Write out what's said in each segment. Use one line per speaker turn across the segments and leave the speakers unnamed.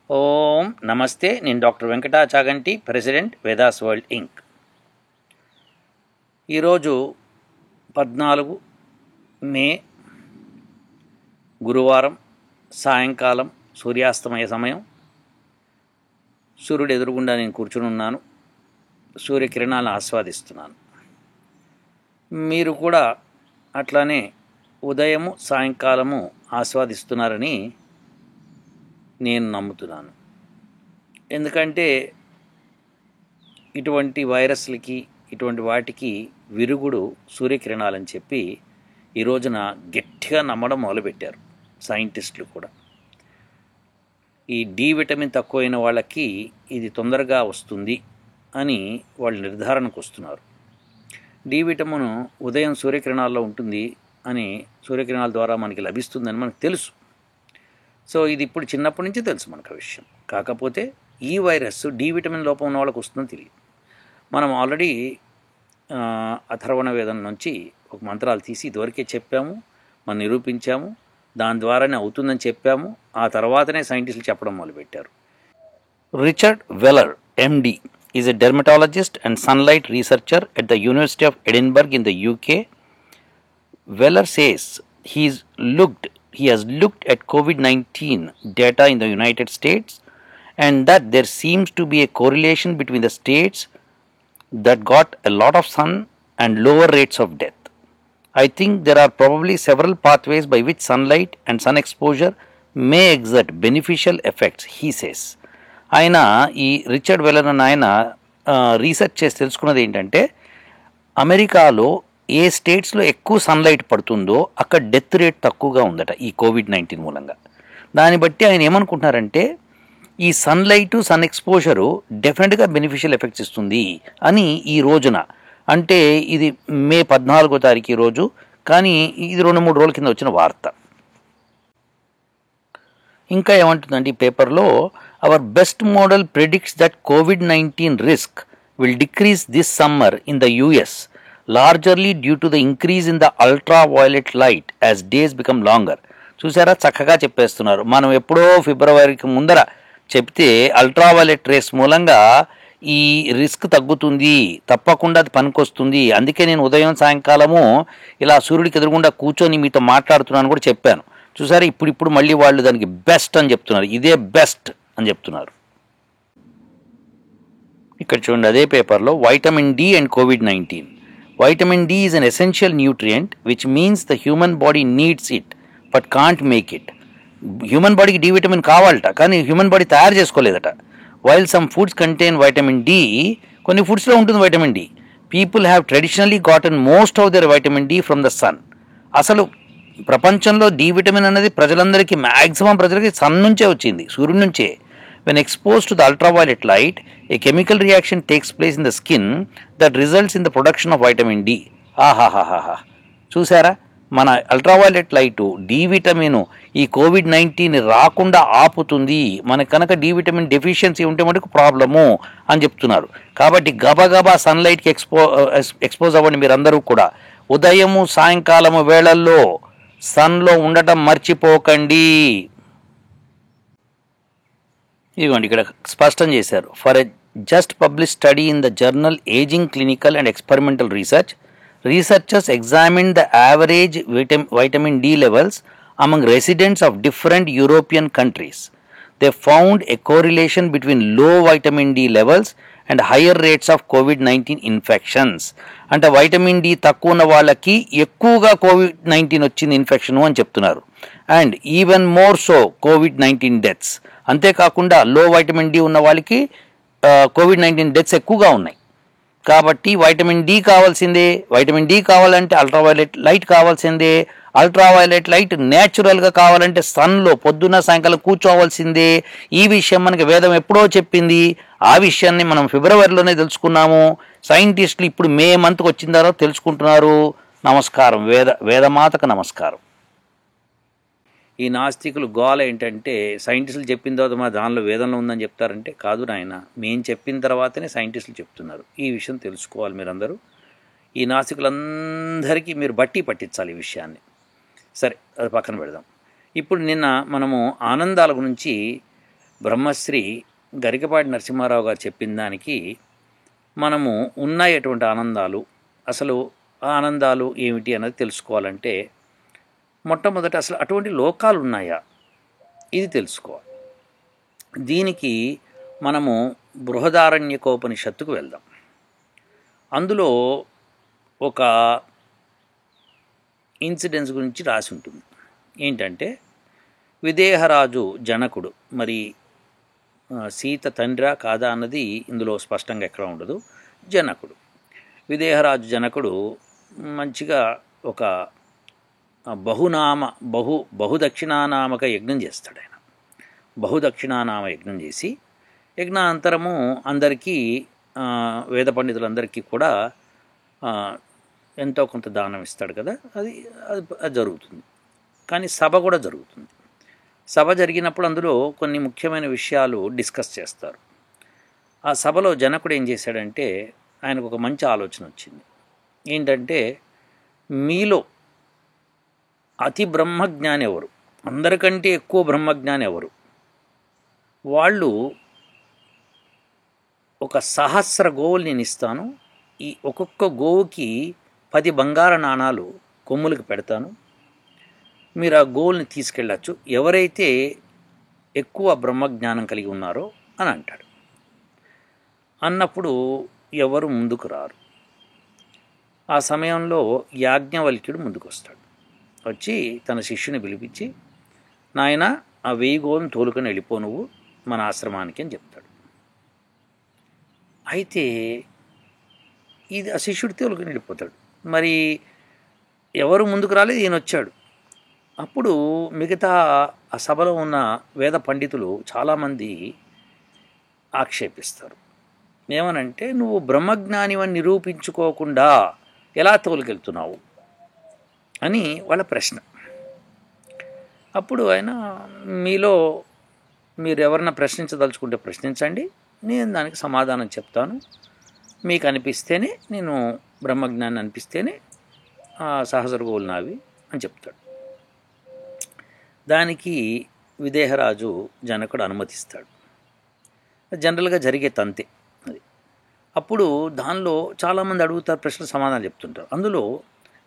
ఓం నమస్తే. నేను doctor Venkata Chaganti, president Vedas world Inc. ఈరోజు 14 మే గురువారం సాయంకాలం సూర్యాస్తమయ సమయం. సూర్యుడు ఎదురుగుండా నేను కూర్చుని ఉన్నాను. సూర్యకిరణాలను ఆస్వాదిస్తున్నాను. మీరు కూడా అట్లానే ఉదయము సాయంకాలము ఆస్వాదిస్తున్నారని నేను నమ్ముతున్నాను. ఎందుకంటే ఇటువంటి వైరస్లకి ఇటువంటి వాటికి విరుగుడు సూర్యకిరణాలని చెప్పి ఈ రోజున గట్టిగా నమ్మడం మొదలుపెట్టారు సైంటిస్టులు కూడా. ఈ డి విటమిన్ తక్కువైన వాళ్ళకి ఇది తొందరగా వస్తుంది అని వాళ్ళు నిర్ధారణకు వస్తున్నారు. డి విటమిన్ ఉదయం సూర్యకిరణాల్లో ఉంటుంది అని, సూర్యకిరణాల ద్వారా మనకి లభిస్తుందని మనకు తెలుసు. సో ఇది ఇప్పుడు చిన్నప్పటి నుంచి తెలుసు మనకు ఆ విషయం. కాకపోతే ఈ వైరస్ డి విటమిన్ లోపం ఉన్న వాళ్ళకి వస్తుందని తెలియదు. మనం ఆల్రెడీ అథర్వణ వేదం నుంచి ఒక మంత్రాలు తీసి ఇదివరకే చెప్పాము, మనం నిరూపించాము, దాని ద్వారానే అవుతుందని చెప్పాము. ఆ తర్వాతనే సైంటిస్టులు చెప్పడం మొదలుపెట్టారు. Richard Weller MD is a dermatologist and sunlight researcher at the university of Edinburgh in the UK. Weller says he has looked at COVID-19 data in the United States and that there seems to be a correlation between the states that got a lot of sun and lower rates of death. I think there are probably several pathways by which sunlight and sun exposure may exert beneficial effects, he says. ఆయన ఈ Richard Vellar అని ఆయన research చేసి తెలుసుకున్నది ఏంటంటే, అమెరికాలో ఏ స్టేట్స్లో ఎక్కువ సన్లైట్ పడుతుందో అక్కడ డెత్ రేట్ తక్కువగా ఉందట ఈ కోవిడ్-19 మూలంగా. దాన్ని బట్టి ఆయన ఏమనుకుంటున్నారంటే, ఈ సన్లైటు సన్ ఎక్స్పోజరు డెఫినెట్గా బెనిఫిషియల్ ఎఫెక్ట్స్ ఇస్తుంది అని ఈ రోజున, అంటే ఇది మే 14వ తారీఖు రోజు, కానీ ఇది 2-3 రోజుల కింద వచ్చిన వార్త. ఇంకా ఏమంటుందంటే ఈ పేపర్లో, our best model predicts that కోవిడ్-19 risk will decrease this summer in the US largely due to the increase in the ultraviolet light as days become longer. చూసారా, చక్కగా చెప్పేస్తున్నారు. మనం ఎప్పుడో ఫిబ్రవరికి ముందర చెప్తే అల్ట్రావైలెట్ రేస్ మూలంగా ఈ రిస్క్ తగ్గుతుంది, తప్పకుండా అది పనికొస్తుంది, అందుకే నేను ఉదయం సాయంకాలము ఇలా సూర్యుడికి ఎదురుగుండా కూర్చొని మీతో మాట్లాడుతున్నాను కూడా చెప్పాను. చూసారా, ఇప్పుడు మళ్ళీ వాళ్ళు దానికి బెస్ట్ అని చెప్తున్నారు. ఇదే బెస్ట్ అని చెప్తున్నారు. ఇక్కడ చూడండి, అదే పేపర్లో వైటమిన్ డి అండ్ కోవిడ్-19. Vitamin D is an essential nutrient, which means the human body needs it but can't make it. Human బాడీకి డి విటమిన్ కావాలట, కానీ హ్యూమన్ బాడీ తయారు చేసుకోలేదట. While some foods contain vitamin D, కొన్ని ఫుడ్స్లో ఉంటుంది vitamin D, people have traditionally gotten most of their vitamin D from the sun. అసలు ప్రపంచంలో డి విటమిన్ అనేది ప్రజలందరికీ, మ్యాక్సిమం ప్రజలకి సన్ నుంచే వచ్చింది, సూర్యుడి నుంచే. When exposed to the ultraviolet light, a chemical reaction takes place in the skin that results in the production of vitamin D. ఆహాహాహా, చూసారా, మన అల్ట్రావైలెట్ లైటు డి విటమిన్ ఈ కోవిడ్-19 రాకుండా ఆపుతుంది. మనకు కనుక డి విటమిన్ డెఫిషియన్సీ ఉంటే మటుకు ప్రాబ్లము అని చెప్తున్నారు. కాబట్టి గబగబా సన్లైట్కి ఎక్స్పోజ్ అవ్వండి మీరందరూ కూడా. ఉదయము సాయంకాలము వేళల్లో సన్లో ఉండటం మర్చిపోకండి. ఇదిగోండి, ఇక్కడ స్పష్టం చేశారు. For a just publish study in the journal aging clinical and experimental research, researchers examine the average vitamin D levels among residents of different European countries. They found a correlation between low vitamin D levels and higher rates of కోవిడ్-19 infections. అంటే vitamin D తక్కువ ఉన్న వాళ్ళకి ఎక్కువగా కోవిడ్-19 వచ్చింది infection అని చెప్తున్నారు. అండ్ ఈవెన్ మోర్ సో కోవిడ్-19 డెత్స్. అంతేకాకుండా లో వైటమిన్ డి ఉన్న వాళ్ళకి కోవిడ్-19 డెత్స్ ఎక్కువగా ఉన్నాయి. కాబట్టి వైటమిన్ డి కావాల్సిందే. వైటమిన్ డి కావాలంటే అల్ట్రావైలెట్ లైట్ కావాల్సిందే. అల్ట్రావైలెట్ లైట్ న్యాచురల్గా కావాలంటే సన్లో పొద్దున్న సాయంకాలం కూర్చోవాల్సిందే. ఈ విషయం మనకి వేదం ఎప్పుడో చెప్పింది. ఆ విషయాన్ని మనం ఫిబ్రవరిలోనే తెలుసుకున్నాము. సైంటిస్టులు ఇప్పుడు మే మంత్కి వచ్చిన తర్వాత తెలుసుకుంటున్నారు. నమస్కారం, వేదమాతకు నమస్కారం. ఈ నాస్తికులు గోల ఏంటంటే, సైంటిస్టులు చెప్పిన తర్వాత మా దానిలో వేదంలో ఉందని చెప్తారంటే, కాదు నాయన, మేము చెప్పిన తర్వాతనే సైంటిస్టులు చెప్తున్నారు. ఈ విషయం తెలుసుకోవాలి మీరందరూ. ఈ నాస్తికులందరికీ మీరు బట్టి పట్టించాలి ఈ విషయాన్ని. సరే, అది పక్కన పెడదాం. ఇప్పుడు నిన్న మనము ఆనందాల గురించి బ్రహ్మశ్రీ గరికపాటి నరసింహారావు గారు చెప్పిన దానికి మనము ఉన్నటువంటి ఆనందాలు, అసలు ఆ ఆనందాలు ఏమిటి అన్నది తెలుసుకోవాలంటే మొట్టమొదట అసలు అటువంటి లోకాలు ఉన్నాయా ఇది తెలుసుకోవాలి. దీనికి మనము బృహదారణ్యకోపనిషత్తుకు వెళ్దాం. అందులో ఒక ఇన్సిడెన్స్ గురించి రాసి ఉంటుంది. ఏంటంటే విదేహరాజు జనకుడు, మరి సీత తండ్రా కాదా అన్నది ఇందులో స్పష్టంగా ఎక్కడ ఉండదు. జనకుడు, విదేహరాజు జనకుడు మంచిగా ఒక బహుదక్షిణానామక యజ్ఞం చేస్తాడు. ఆయన బహుదక్షిణానామ యజ్ఞం చేసి యజ్ఞానంతరము అందరికీ వేద పండితులందరికీ కూడా ఎంతో కొంత దానం ఇస్తాడు కదా, అది జరుగుతుంది. కానీ సభ కూడా జరుగుతుంది. సభ జరిగినప్పుడు అందులో కొన్ని ముఖ్యమైన విషయాలు డిస్కస్ చేస్తారు. ఆ సభలో జనకుడు ఏం చేశాడంటే ఆయనకు ఒక మంచి ఆలోచన వచ్చింది. ఏంటంటే మీలో అతి బ్రహ్మజ్ఞాని ఎవరు, అందరికంటే ఎక్కువ బ్రహ్మజ్ఞాని ఎవరు, వాళ్ళు ఒక 1000 గోవులు నేను ఇస్తాను, ఈ ఒక్కొక్క గోవుకి 10 బంగారు నాణాలు కొమ్ములకు పెడతాను, మీరు ఆ గోల్ని తీసుకెళ్ళచ్చు, ఎవరైతే ఎక్కువ బ్రహ్మజ్ఞానం కలిగి ఉన్నారో అని అంటాడు. అన్నప్పుడు ఎవరు ముందుకు రారు. ఆ సమయంలో యాజ్ఞవల్క్యుడు ముందుకు వస్తాడు. వచ్చి తన శిష్యుని పిలిపించి, నాయన ఆ 1000 గోవులను తోలుకొని వెళ్ళిపో నువ్వు మన ఆశ్రమానికి అని చెప్తాడు. అయితే ఇది ఆ శిష్యుడు తోలుకొని వెళ్ళిపోతాడు. మరి ఎవరు ముందుకు రాలేదు, ఈయన వచ్చాడు. అప్పుడు మిగతా ఆ సభలో ఉన్న వేద పండితులు చాలామంది ఆక్షేపిస్తారు. ఏమనంటే నువ్వు బ్రహ్మజ్ఞానివని నిరూపించుకోకుండా ఎలా తోలుకెళ్తున్నావు అని వాళ్ళ ప్రశ్న. అప్పుడు ఆయన, మీలో మీరు ఎవరన్నా ప్రశ్నించదలుచుకుంటే ప్రశ్నించండి, నేను దానికి సమాధానం చెప్తాను, మీకు అనిపిస్తేనే, నేను బ్రహ్మజ్ఞాని అనిపిస్తేనే 1000 గోవులు నావి అని చెప్తాడు. దానికి విదేహరాజు జనకుడు అనుమతిస్తాడు. జనరల్గా జరిగే తంతే అది. అప్పుడు దానిలో చాలామంది అడుగుతారు, ప్రశ్నలు సమాధానం చెప్తుంటారు. అందులో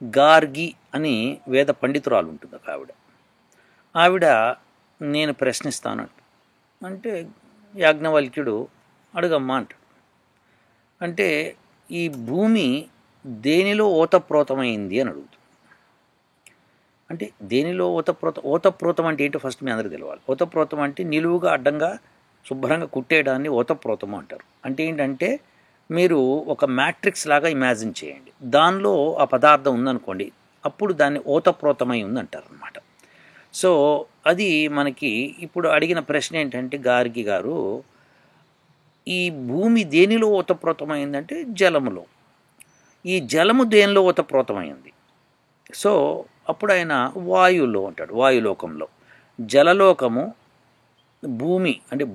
గార్గి అని వేద పండితురాలు ఉంటుంది. ఒక ఆవిడ నేను ప్రశ్నిస్తానంట. అంటే యాజ్ఞవల్క్యుడు అడుగమ్మా అంటాడు. అంటే ఈ భూమి దేనిలో ఓతప్రోతమైంది అని అడుగుతుంది. అంటే దేనిలో ఓతప్రోతం అంటే ఏంటో ఫస్ట్ మీ అందరికీ తెలవాలి. ఓతప్రోతం అంటే నిలువుగా అడ్డంగా శుభ్రంగా కుట్టేయడాన్ని ఓతప్రోతము అంటారు. అంటే ఏంటంటే మీరు ఒక మ్యాట్రిక్స్ లాగా ఇమాజిన్ చేయండి, దానిలో ఆ పదార్థం ఉందనుకోండి, అప్పుడు దాన్ని ఓతప్రోతమై ఉందంటారు అనమాట. సో అది మనకి ఇప్పుడు అడిగిన ప్రశ్న ఏంటంటే, గార్గి గారు ఈ భూమి దేనిలో ఓతప్రోతమైందంటే జలములో. ఈ జలము దేనిలో ఓతప్రోతమైంది? సో అప్పుడు ఆయన వాయువులో అంటాడు. వాయులోకంలో, జలలోకము, భూమి అంటే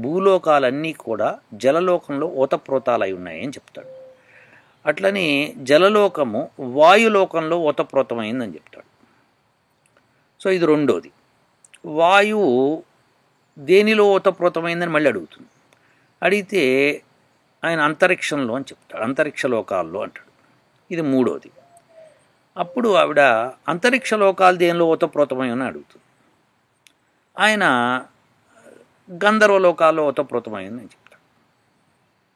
భూలోకాలన్నీ కూడా జలలోకంలో ఓతప్రోతాలై ఉన్నాయి అని చెప్తాడు. అట్లని జలలోకము వాయులోకంలో ఓతప్రోతమైందని చెప్తాడు. సో ఇది రెండోది. వాయువు దేనిలో ఓతప్రోతమైందని మళ్ళీ అడుగుతుంది. అడిగితే ఆయన అంతరిక్షంలో అని చెప్తాడు, అంతరిక్ష లోకాల్లో అంటాడు. ఇది మూడోది. అప్పుడు ఆవిడ అంతరిక్ష లోకాలు దేనిలో ఓతప్రోతమై అని అడుగుతుంది. ఆయన గంధర్వలోకాల్లో ఓతప్రోతమైంది అని చెప్తాడు.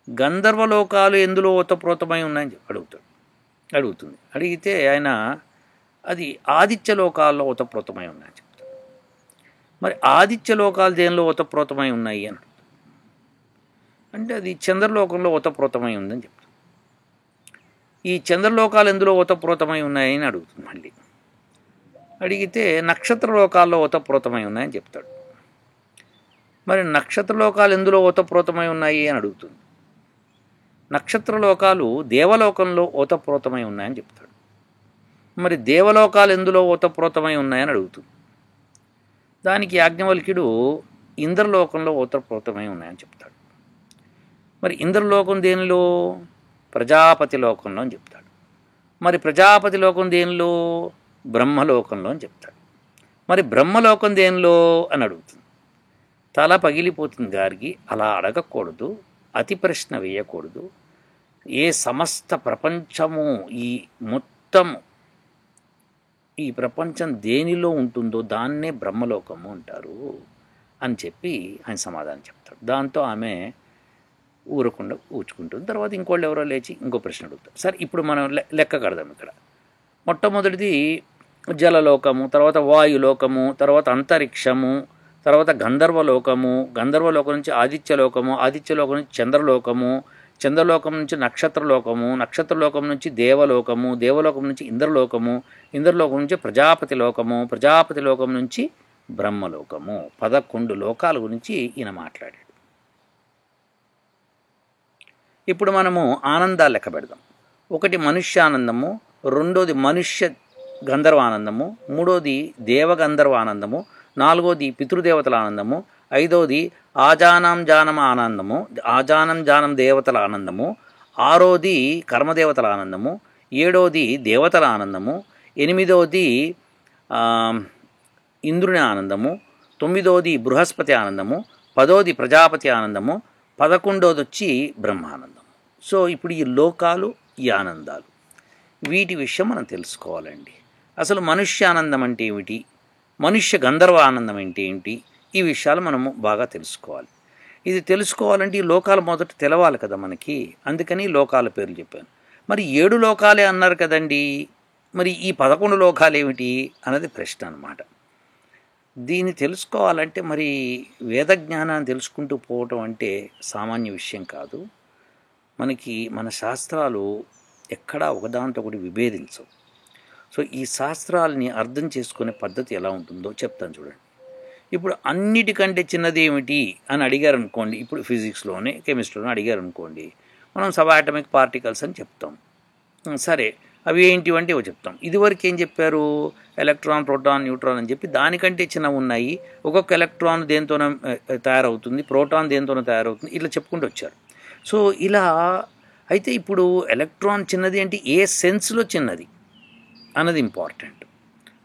గంధర్వలోకాలు ఎందులో ఓతప్రోతమై ఉన్నాయని అడుగుతుంది. అడిగితే ఆయన అది ఆదిత్యలోకాల్లో ఓతప్రోతమై ఉన్నాయని చెప్తాడు. మరి ఆదిత్యలోకాలు దేనిలో ఓతప్రోతమై ఉన్నాయి అని అంటే అది చంద్రలోకంలో ఓతప్రోతమై ఉందని చెప్తాడు. ఈ చంద్రలోకాలు ఎందులో ఓతప్రోతమై ఉన్నాయని అడుగుతుంది. మళ్ళీ అడిగితే నక్షత్రలోకాల్లో ఓతప్రోతమై ఉన్నాయని చెప్తాడు. మరి నక్షత్రలోకాలు ఎందులో ఓతప్రోతమై ఉన్నాయి అని అడుగుతుంది. నక్షత్రలోకాలు దేవలోకంలో ఓతప్రోతమై ఉన్నాయని చెప్తాడు. మరి దేవలోకాలు ఎందులో ఓతప్రోతమై ఉన్నాయని అడుగుతుంది. దానికి యాజ్ఞవల్క్యుడు ఇంద్రలోకంలో ఓతప్రోతమై ఉన్నాయని చెప్తాడు. మరి ఇంద్రలోకం దేనిలో? ప్రజాపతి లోకంలో అని చెప్తాడు. మరి ప్రజాపతి లోకం దేనిలో? బ్రహ్మలోకంలో అని చెప్తాడు. మరి బ్రహ్మలోకం దేనిలో అని అడుగుతుంది. తల పగిలిపోతుంది గారికి. అలా అడగకూడదు, అతి ప్రశ్న వేయకూడదు. ఏ సమస్త ప్రపంచము, ఈ మొత్తం ఈ ప్రపంచం దేనిలో ఉంటుందో దాన్నే బ్రహ్మలోకము అంటారు అని చెప్పి ఆయన సమాధానం చెప్తాడు. దాంతో ఆమె ఊరకుండా ఊచుకుంటుంది. తర్వాత ఇంకోళ్ళు ఎవరో లేచి ఇంకో ప్రశ్న అడుగుతారు. సరే, ఇప్పుడు మనం లెక్క కడదాం. ఇక్కడ మొట్టమొదటిది జలలోకము, తర్వాత వాయులోకము, తర్వాత అంతరిక్షము, తర్వాత గంధర్వలోకము, గంధర్వలోకం నుంచి ఆదిత్యలోకము, ఆదిత్యలోకం నుంచి చంద్రలోకము, చంద్రలోకం నుంచి నక్షత్రలోకము, నక్షత్రలోకం నుంచి దేవలోకము, దేవలోకం నుంచి ఇంద్రలోకము, ఇంద్రలోకం నుంచి ప్రజాపతి లోకము, ప్రజాపతి లోకం నుంచి బ్రహ్మలోకము. 11 లోకాల గురించి ఈయన మాట్లాడాడు. ఇప్పుడు మనము ఆనందాలు లెక్క పెడదాం. ఒకటి మనుష్యానందము, రెండోది మనుష్య గంధర్వానందము, మూడోది దేవగంధర్వ ఆనందము, నాలుగోది పితృదేవతల ఆనందము, ఐదోది ఆజానం జానం దేవతల ఆనందము, ఆరోది కర్మదేవతల ఆనందము, ఏడోది దేవతల ఆనందము, ఎనిమిదోది ఇంద్రుని ఆనందము, తొమ్మిదోది బృహస్పతి ఆనందము, పదోది ప్రజాపతి ఆనందము, 11వది వచ్చి బ్రహ్మానందము. సో ఇప్పుడు ఈ లోకాలు, ఈ ఆనందాలు, వీటి విషయం మనం తెలుసుకోవాలండి. అసలు మనుష్య ఆనందం అంటే ఏమిటి, మనుష్య గంధర్వ ఆనందం అంటే ఏంటి, ఈ విషయాలు మనము బాగా తెలుసుకోవాలి. ఇది తెలుసుకోవాలంటే ఈ లోకాలు మొదట తెలవాలి కదా మనకి. అందుకని లోకాల పేర్లు చెప్పాను. మరి 7 లోకాలే అన్నారు కదండి, మరి ఈ 11 లోకాలు ఏమిటి అన్నది ప్రశ్న అన్నమాట. దీన్ని తెలుసుకోవాలంటే మరి వేద జ్ఞానాన్ని తెలుసుకుంటూ పోవటం అంటే సామాన్య విషయం కాదు. మనకి మన శాస్త్రాలు ఎక్కడా ఒకదాంతో ఒకటి విభేదించవు. సో ఈ శాస్త్రాలని అర్థం చేసుకునే పద్ధతి ఎలా ఉంటుందో చెప్తాను చూడండి. ఇప్పుడు అన్నిటికంటే చిన్నది ఏమిటి అని అడిగారు అనుకోండి, ఇప్పుడు ఫిజిక్స్లోనే కెమిస్ట్రీలోనే అడిగారు అనుకోండి, మనం సబాటమిక్ పార్టికల్స్ అని చెప్తాం. సరే, అవి ఏంటివంటే ఇవి చెప్తాం. ఇదివరకు ఏం చెప్పారు, ఎలక్ట్రాన్, ప్రోటాన్, న్యూట్రాన్ అని చెప్పి దానికంటే చిన్నవి ఉన్నాయి. ఒక్కొక్క ఎలక్ట్రాన్ దేంతోనో తయారవుతుంది, ప్రోటాన్ దేంతోనో తయారవుతుంది, ఇట్లా చెప్పుకుంటూ వచ్చారు. సో ఇలా అయితే ఇప్పుడు ఎలక్ట్రాన్ చిన్నది అంటే ఏ సెన్స్లో చిన్నది అన్నది ఇంపార్టెంట్.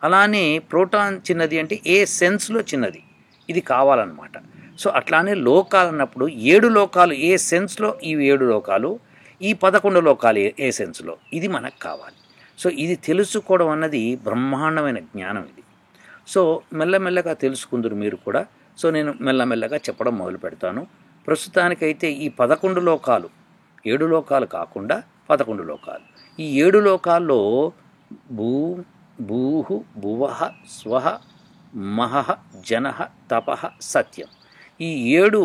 అలానే ప్రోటాన్ చిన్నది అంటే ఏ సెన్స్లో చిన్నది, ఇది కావాలన్నమాట. సో అట్లానే లోకాలు అన్నప్పుడు 7 లోకాలు ఏ సెన్స్లో, ఈ 7 లోకాలు, ఈ 11 లోకాలు ఏ సెన్స్లో, ఇది మనకు కావాలి. సో ఇది తెలుసుకోవడం అన్నది బ్రహ్మాండమైన జ్ఞానం ఇది. సో మెల్లమెల్లగా తెలుసుకుందరు మీరు కూడా. సో నేను మెల్లమెల్లగా చెప్పడం మొదలు పెడతాను. ప్రస్తుతానికైతే ఈ 11 లోకాలు, 7 లోకాలు కాకుండా 11 లోకాలు. ఈ 7 లోకాల్లో భూః భువః స్వః మహః జనః తపః సత్యం, ఈ 7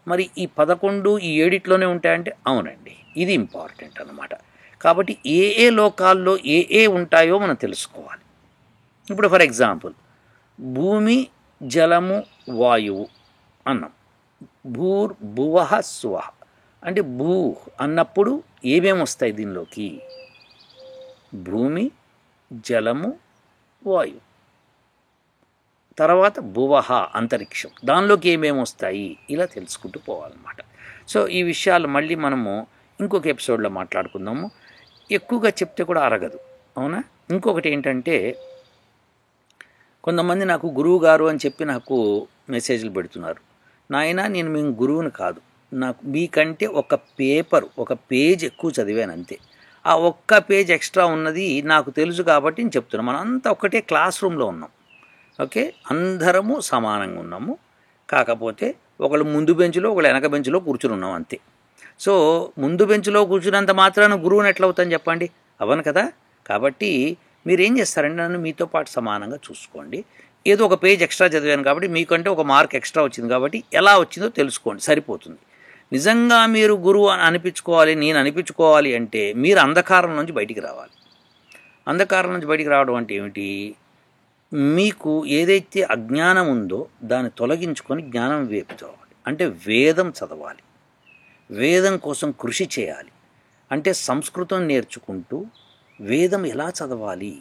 మరి ఈ 11 ఈ 7 ఉంటాయంటే అవునండి, ఇది ఇంపార్టెంట్ అన్నమాట. కాబట్టి ఏ లోకాల్లో ఏ ఉంటాయో మనం తెలుసుకోవాలి. ఇప్పుడు ఫర్ ఎగ్జాంపుల్ భూమి, జలము, వాయువు అన్నాం. భూర్భువః స్వః అంటే భూ అన్నప్పుడు ఏమేమి వస్తాయి దీనిలోకి, భూమి, జలము, వాయువు. తర్వాత భువః అంతరిక్షం, దానిలోకి ఏమేమి వస్తాయి, ఇలా తెలుసుకుంటూ పోవాలన్నమాట. సో ఈ విషయాలు మళ్ళీ మనము ఇంకొక ఎపిసోడ్లో మాట్లాడుకుందాము. ఎక్కువగా చెప్తే కూడా అరగదు, అవునా. ఇంకొకటి ఏంటంటే, కొంతమంది నాకు గురువు గారు అని చెప్పి నాకు మెసేజ్లు పెడుతున్నారు. నాయనా, నేను మీ గురువుని కాదు, నాకు మీకంటే ఒక పేజ్ ఎక్కువ చదివాను అంతే. ఆ ఒక్క పేజ్ ఎక్స్ట్రా ఉన్నది నాకు తెలుసు కాబట్టి నేను చెప్తున్నాను. మనం అంతా ఒకటే క్లాస్ రూమ్లో ఉన్నాం, ఓకే, అందరము సమానంగా ఉన్నాము. కాకపోతే ఒకళ్ళు ముందు బెంచ్లో, ఒకళ్ళు వెనక బెంచ్లో కూర్చుని ఉన్నాం అంతే. సో ముందు బెంచ్లో కూర్చున్నంత మాత్రాన గురువుని ఎట్లా అవుతాను చెప్పండి, అవను కదా. కాబట్టి మీరేం చేస్తారంటే నన్ను మీతో పాటు సమానంగా చూసుకోండి. ఏదో ఒక పేజ్ ఎక్స్ట్రా చదివాను కాబట్టి మీకంటే ఒక మార్క్ ఎక్స్ట్రా వచ్చింది కాబట్టి ఎలా వచ్చిందో తెలుసుకోండి, సరిపోతుంది. నిజంగా మీరు గురువు అని అనిపించుకోవాలి, నేను అనిపించుకోవాలి అంటే మీరు అంధకారం నుంచి బయటికి రావాలి. అంధకారం నుంచి బయటికి రావడం అంటే ఏమిటి, మీకు ఏదైతే అజ్ఞానం ఉందో దాన్ని తొలగించుకొని జ్ఞానం వైపు చదవాలి. అంటే వేదం చదవాలి, వేదం కోసం కృషి చేయాలి. అంటే సంస్కృతం నేర్చుకుంటూ వేదం ఎలా చదవాలి,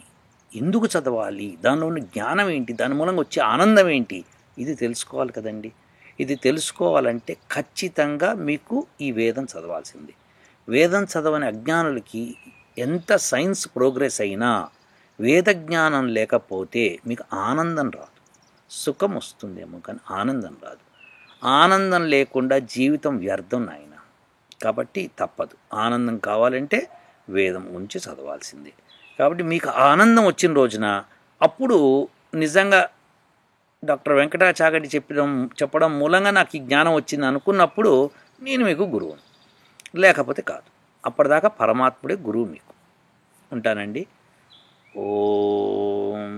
ఎందుకు చదవాలి, దానిలో ఉన్న జ్ఞానం ఏంటి, దాని మూలంగా వచ్చే ఆనందం ఏంటి, ఇది తెలుసుకోవాలి కదండి. ఇది తెలుసుకోవాలంటే ఖచ్చితంగా మీకు ఈ వేదం చదవాల్సింది. వేదం చదవని అజ్ఞానులకి ఎంత సైన్స్ ప్రోగ్రెస్ అయినా వేద జ్ఞానం లేకపోతే మీకు ఆనందం రాదు. సుఖం వస్తుందేమో కానీ ఆనందం రాదు. ఆనందం లేకుండా జీవితం వ్యర్థం నాయన. కాబట్టి తప్పదు, ఆనందం కావాలంటే వేదం ఉంచి చదవాల్సిందే. కాబట్టి మీకు ఆనందం వచ్చిన రోజున అప్పుడు నిజంగా డాక్టర్ వెంకటాచాగంటి చెప్పడం మూలంగా నాకు ఈ జ్ఞానం వచ్చింది అనుకున్నప్పుడు నేను మీకు గురువును, లేకపోతే కాదు. అప్పటిదాకా పరమాత్ముడే గురువు మీకు. ఉంటానండి. ఓం